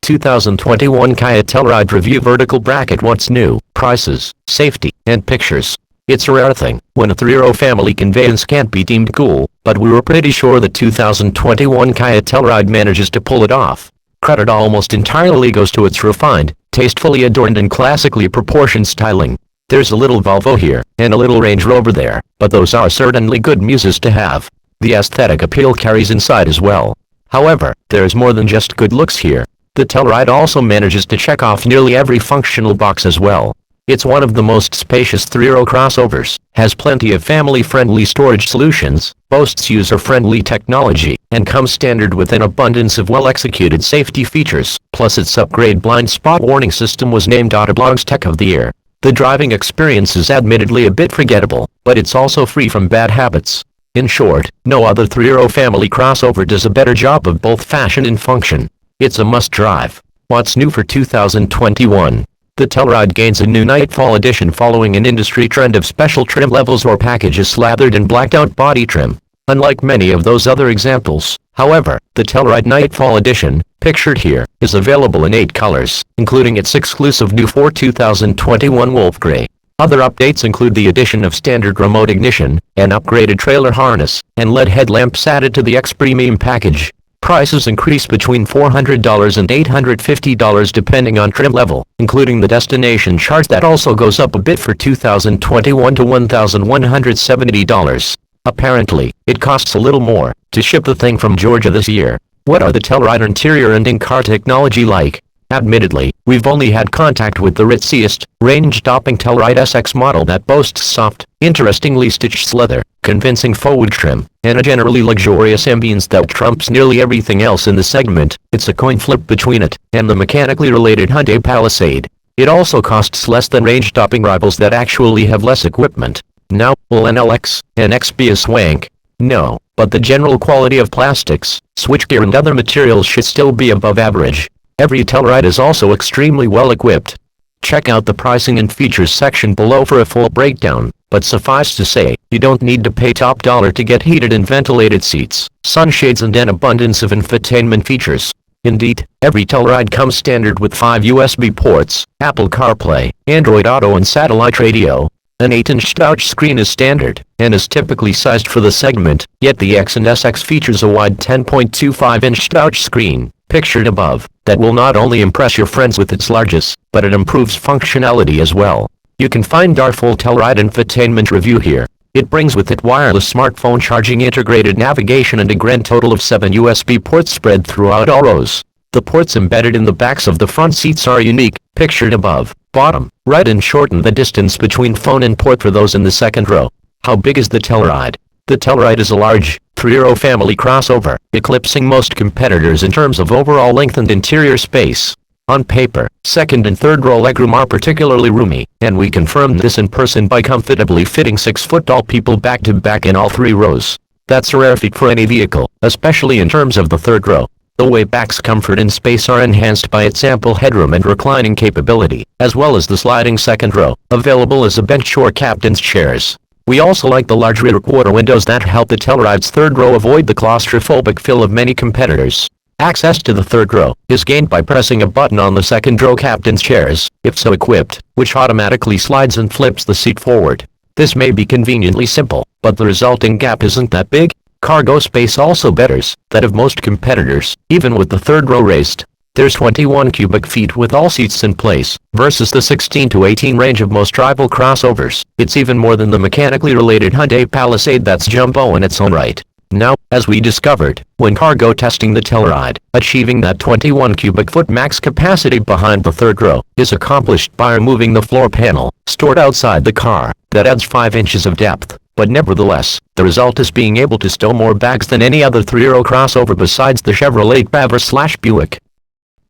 2021 Kia Telluride Review Vertical Bracket. What's new? Prices, safety, and pictures. It's a rare thing when a 3-row family conveyance can't be deemed cool, but we were pretty sure the 2021 Kia Telluride manages to pull it off. Credit almost entirely goes to its refined, tastefully adorned and classically proportioned styling. There's a little Volvo here, and a little Range Rover there, but those are certainly good muses to have. The aesthetic appeal carries inside as well. However, there's more than just good looks here. The Telluride also manages to check off nearly every functional box as well. It's one of the most spacious 3-row crossovers, has plenty of family-friendly storage solutions, boasts user-friendly technology, and comes standard with an abundance of well-executed safety features, plus its upgrade blind spot warning system was named Autoblog's Tech of the Year. The driving experience is admittedly a bit forgettable, but it's also free from bad habits. In short, no other 3-row family crossover does a better job of both fashion and function. It's a must-drive. What's new for 2021? The Telluride gains a new Nightfall edition following an industry trend of special trim levels or packages slathered in blacked-out body trim. Unlike many of those other examples, however, the Telluride Nightfall edition, pictured here, is available in 8 colors, including its exclusive new 2021 Wolf Grey. Other updates include the addition of standard remote ignition, an upgraded trailer harness, and LED headlamps added to the X Premium package. Prices increase between $400 and $850 depending on trim level, including the destination charge that also goes up a bit for 2021 to $1,170. Apparently, it costs a little more to ship the thing from Georgia this year. What are the Telluride interior and in-car technology like? Admittedly, we've only had contact with the ritziest, range-topping Telluride SX model that boasts soft, interestingly stitched leather, convincing forward trim, and a generally luxurious ambience that trumps nearly everything else in the segment. It's a coin flip between it and the mechanically related Hyundai Palisade. It also costs less than range-topping rivals that actually have less equipment. Now, will an LX and X be a swank? No, but the general quality of plastics, switchgear and other materials should still be above average. Every Telluride is also extremely well equipped. Check out the pricing and features section below for a full breakdown, but suffice to say, you don't need to pay top dollar to get heated and ventilated seats, sunshades and an abundance of infotainment features. Indeed, every Telluride comes standard with 5 USB ports, Apple CarPlay, Android Auto and satellite radio. An 8-inch touch screen is standard, and is typically sized for the segment, yet the X and SX features a wide 10.25-inch touch screen, pictured above, that will not only impress your friends with its largesse, but it improves functionality as well. You can find our full Telluride infotainment review here. It brings with it wireless smartphone charging, integrated navigation and a grand total of 7 USB ports spread throughout all rows. The ports embedded in the backs of the front seats are unique, pictured above, bottom, right, and shorten the distance between phone and port for those in the second row. How big is the Telluride? The Telluride is a large, 3-row family crossover, eclipsing most competitors in terms of overall length and interior space. On paper, second and third row legroom are particularly roomy, and we confirmed this in person by comfortably fitting 6-foot-tall people back-to-back in all 3 rows. That's a rare feat for any vehicle, especially in terms of the third row. The way back's comfort and space are enhanced by its ample headroom and reclining capability, as well as the sliding second row, available as a bench or captain's chairs. We also like the large rear quarter windows that help the Telluride's third row avoid the claustrophobic feel of many competitors. Access to the third row is gained by pressing a button on the second row captain's chairs, if so equipped, which automatically slides and flips the seat forward. This may be conveniently simple, but the resulting gap isn't that big. Cargo space also betters that of most competitors, even with the third row raised. There's 21 cubic feet with all seats in place, versus the 16 to 18 range of most rival crossovers. It's even more than the mechanically related Hyundai Palisade that's jumbo in its own right. Now, as we discovered, when cargo testing the Telluride, achieving that 21 cubic foot max capacity behind the third row is accomplished by removing the floor panel, stored outside the car, that adds 5 inches of depth. But nevertheless, the result is being able to stow more bags than any other 3-row crossover besides the Chevrolet Traverse/Buick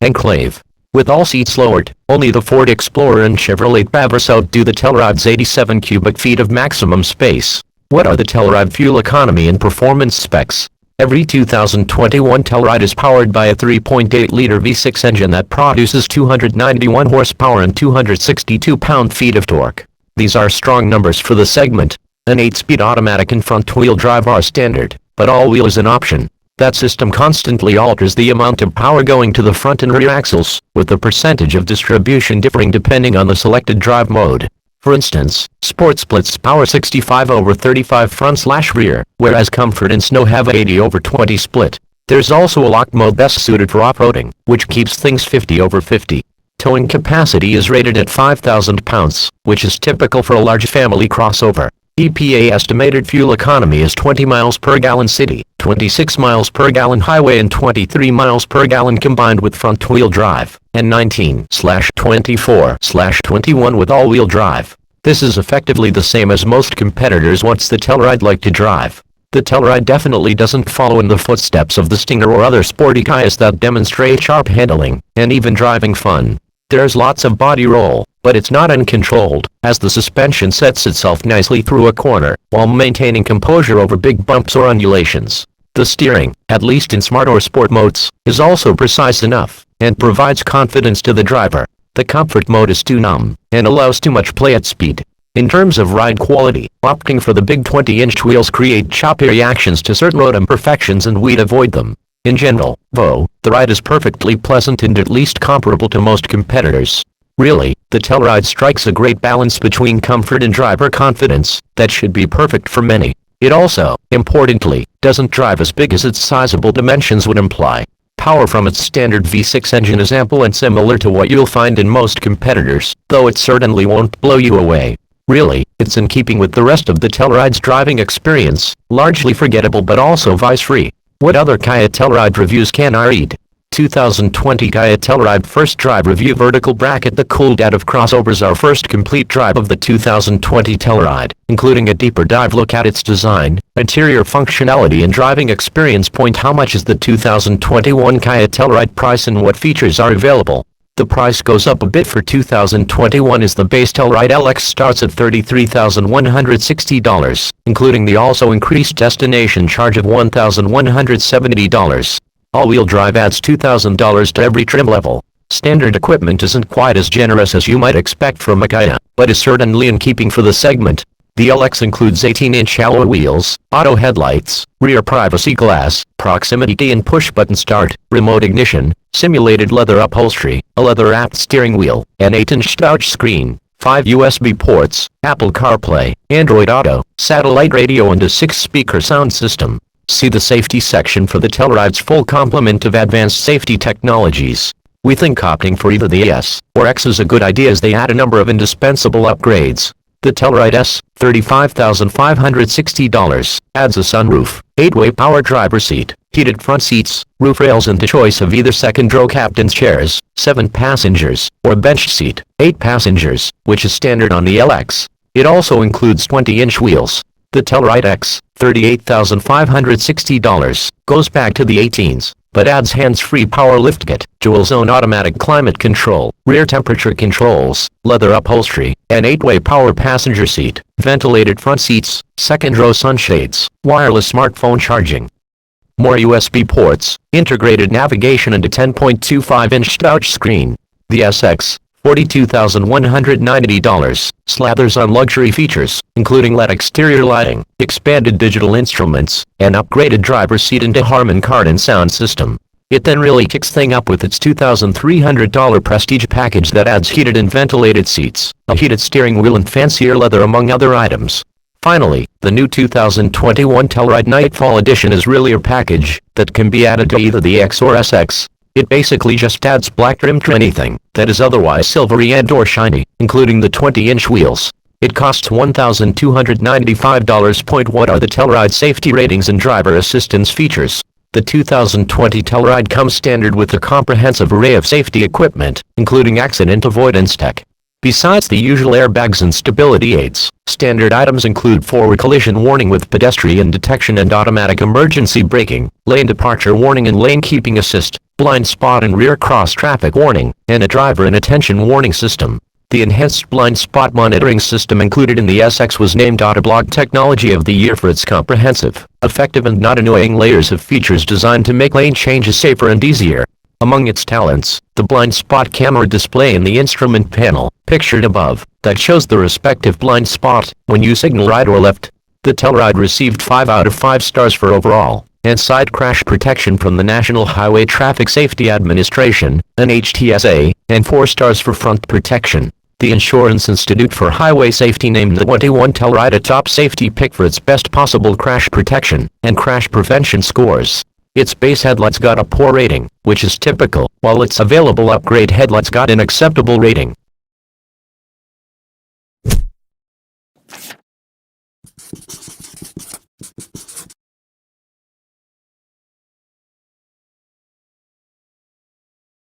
Enclave. With all seats lowered, only the Ford Explorer and Chevrolet Traverse outdo the Telluride's 87 cubic feet of maximum space. What are the Telluride fuel economy and performance specs? Every 2021 Telluride is powered by a 3.8-liter V6 engine that produces 291 horsepower and 262 pound-feet of torque. These are strong numbers for the segment. An 8-speed automatic and front-wheel drive are standard, but all-wheel is an option. That system constantly alters the amount of power going to the front and rear axles, with the percentage of distribution differing depending on the selected drive mode. For instance, Sport splits power 65/35 front/rear, whereas Comfort and Snow have a 80/20 split. There's also a lock mode best suited for off-roading, which keeps things 50/50. Towing capacity is rated at 5,000 pounds, which is typical for a large family crossover. EPA estimated fuel economy is 20 miles per gallon city, 26 miles per gallon highway and 23 miles per gallon combined with front-wheel drive, and 19/24/21 with all-wheel drive. This is effectively the same as most competitors want the Telluride like to drive. The Telluride definitely doesn't follow in the footsteps of the Stinger or other sporty Kias that demonstrate sharp handling, and even driving fun. There's lots of body roll, but it's not uncontrolled, as the suspension sets itself nicely through a corner, while maintaining composure over big bumps or undulations. The steering, at least in Smart or Sport modes, is also precise enough, and provides confidence to the driver. The Comfort mode is too numb, and allows too much play at speed. In terms of ride quality, opting for the big 20-inch wheels create choppy reactions to certain road imperfections and we'd avoid them. In general, though, the ride is perfectly pleasant and at least comparable to most competitors. Really, the Telluride strikes a great balance between comfort and driver confidence that should be perfect for many. It also, importantly, doesn't drive as big as its sizable dimensions would imply. Power from its standard V6 engine is ample and similar to what you'll find in most competitors, though it certainly won't blow you away. Really, it's in keeping with the rest of the Telluride's driving experience, largely forgettable but also vice-free. What other Kia Telluride reviews can I read? 2020 Kia Telluride First Drive Review Vertical Bracket. The cool dad of crossovers, our first complete drive of the 2020 Telluride, including a deeper dive look at its design, interior functionality and driving experience. How much is the 2021 Kia Telluride price and what features are available? The price goes up a bit for 2021 as the base Telluride LX starts at $33,160, including the also increased destination charge of $1,170. All-wheel drive adds $2,000 to every trim level. Standard equipment isn't quite as generous as you might expect from a Kia, but is certainly in keeping for the segment. The LX includes 18-inch alloy wheels, auto headlights, rear privacy glass, proximity key and push-button start, remote ignition, simulated leather upholstery, a leather-wrapped steering wheel, an 8-inch touch screen, 5 USB ports, Apple CarPlay, Android Auto, satellite radio and a 6-speaker sound system. See the safety section for the Telluride's full complement of advanced safety technologies. We think opting for either the S or X is a good idea as they add a number of indispensable upgrades. The Telluride S, $35,560, adds a sunroof, 8-way power driver seat, heated front seats, roof rails and the choice of either second-row captain's chairs, 7 passengers, or bench seat, 8 passengers, which is standard on the LX. It also includes 20-inch wheels. The Telluride X, $38,560, goes back to the 18s, but adds hands-free power liftgate, dual-zone automatic climate control, rear temperature controls, leather upholstery, an 8-way power passenger seat, ventilated front seats, second-row sunshades, wireless smartphone charging, more USB ports, integrated navigation and a 10.25-inch touch screen. The SX, $42,190, slathers on luxury features, including LED exterior lighting, expanded digital instruments, an upgraded driver's seat and a Harman Kardon sound system. It then really kicks things up with its $2,300 prestige package that adds heated and ventilated seats, a heated steering wheel and fancier leather among other items. Finally, the new 2021 Telluride Nightfall Edition is really a package that can be added to either the X or SX. It basically just adds black trim to anything that is otherwise silvery and or shiny, including the 20-inch wheels. It costs $1,295. What are the Telluride safety ratings and driver assistance features? The 2020 Telluride comes standard with a comprehensive array of safety equipment, including accident avoidance tech. Besides the usual airbags and stability aids, standard items include forward collision warning with pedestrian detection and automatic emergency braking, lane departure warning and lane keeping assist, blind spot and rear cross traffic warning, and a driver inattention warning system. The enhanced blind spot monitoring system included in the SX was named Autoblog Technology of the Year for its comprehensive, effective and not annoying layers of features designed to make lane changes safer and easier. Among its talents, the blind spot camera display in the instrument panel, pictured above, that shows the respective blind spot when you signal right or left. The Telluride received 5 out of 5 stars for overall and side crash protection from the National Highway Traffic Safety Administration, NHTSA, and 4 stars for front protection. The Insurance Institute for Highway Safety named the 21 Telluride a top safety pick for its best possible crash protection and crash prevention scores. Its base headlights got a poor rating, which is typical, while its available upgrade headlights got an acceptable rating.